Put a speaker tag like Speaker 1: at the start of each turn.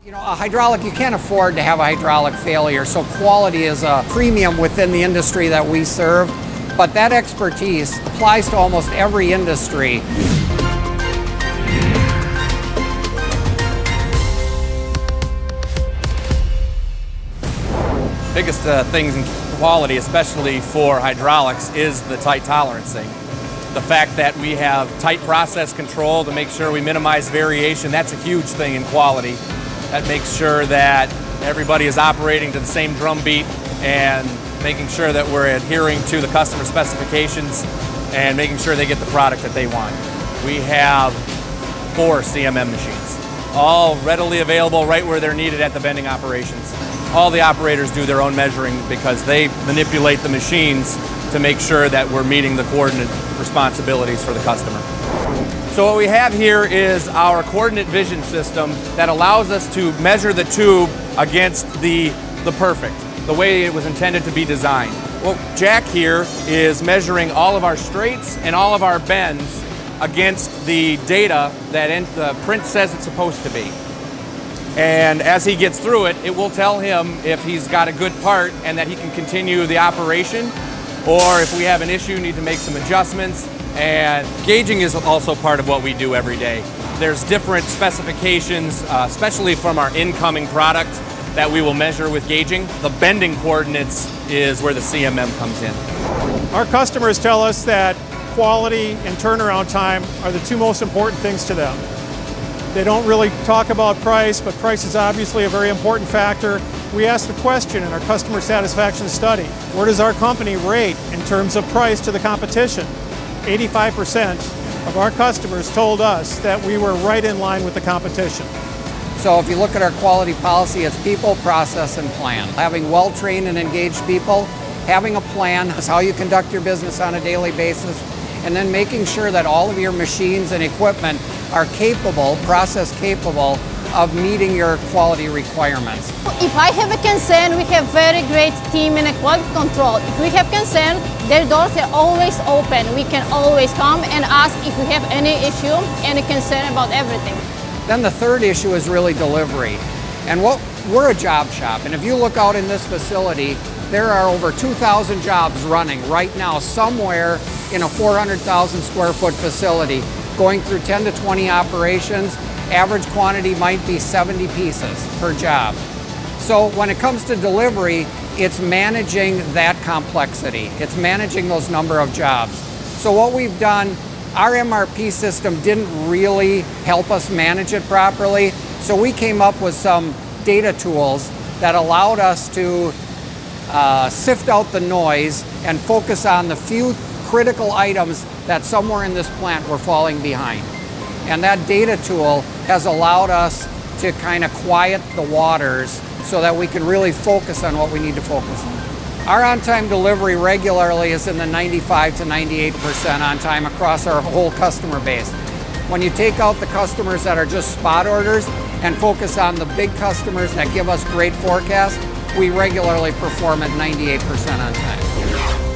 Speaker 1: You know, a hydraulic, you can't afford to have a hydraulic failure, so quality is a premium within the industry that we serve. But that expertise applies to almost every industry.
Speaker 2: Biggest things in quality, especially for hydraulics, is the tight tolerancing. The fact that we have tight process control to make sure we minimize variation, that's a huge thing in quality. That makes sure that everybody is operating to the same drum beat and making sure that we're adhering to the customer specifications and making sure they get the product that they want. We have 4 CMM machines, all readily available right where they're needed at the bending operations. All the operators do their own measuring because they manipulate the machines to make sure that we're meeting the coordinate responsibilities for the customer. So what we have here is our coordinate vision system that allows us to measure the tube against the perfect, the way it was intended to be designed. Well, Jack here is measuring all of our straights and all of our bends against the data that the print says it's supposed to be. And as he gets through it, it will tell him if he's got a good part and that he can continue the operation, or if we have an issue, need to make some adjustments. And gauging is also part of what we do every day. There's different specifications, especially from our incoming product, that we will measure with gauging. The bending coordinates is where the CMM comes in.
Speaker 3: Our customers tell us that quality and turnaround time are the 2 most important things to them. They don't really talk about price, but price is obviously a very important factor. We asked the question in our customer satisfaction study, where does our company rate in terms of price to the competition? 85% of our customers told us that we were right in line with the competition.
Speaker 1: So if you look at our quality policy, it's people, process, and plan. Having well-trained and engaged people, having a plan is how you conduct your business on a daily basis, and then making sure that all of your machines and equipment are capable, process capable, of meeting your quality requirements.
Speaker 4: If I have a concern, we have very great team in quality control. If we have concern, their doors are always open. We can always come and ask if we have any issue, any concern about everything.
Speaker 1: Then the third issue is really delivery. And we're a job shop, and if you look out in this facility, there are over 2,000 jobs running right now somewhere in a 400,000 square foot facility, going through 10 to 20 operations. Average quantity might be 70 pieces per job. So when it comes to delivery, it's managing that complexity. It's managing those number of jobs. So what we've done, our MRP system didn't really help us manage it properly. So we came up with some data tools that allowed us to sift out the noise and focus on the few critical items that somewhere in this plant were falling behind. And that data tool has allowed us to kind of quiet the waters so that we can really focus on what we need to focus on. Our on-time delivery regularly is in the 95 to 98% on time across our whole customer base. When you take out the customers that are just spot orders and focus on the big customers that give us great forecasts, we regularly perform at 98% on time.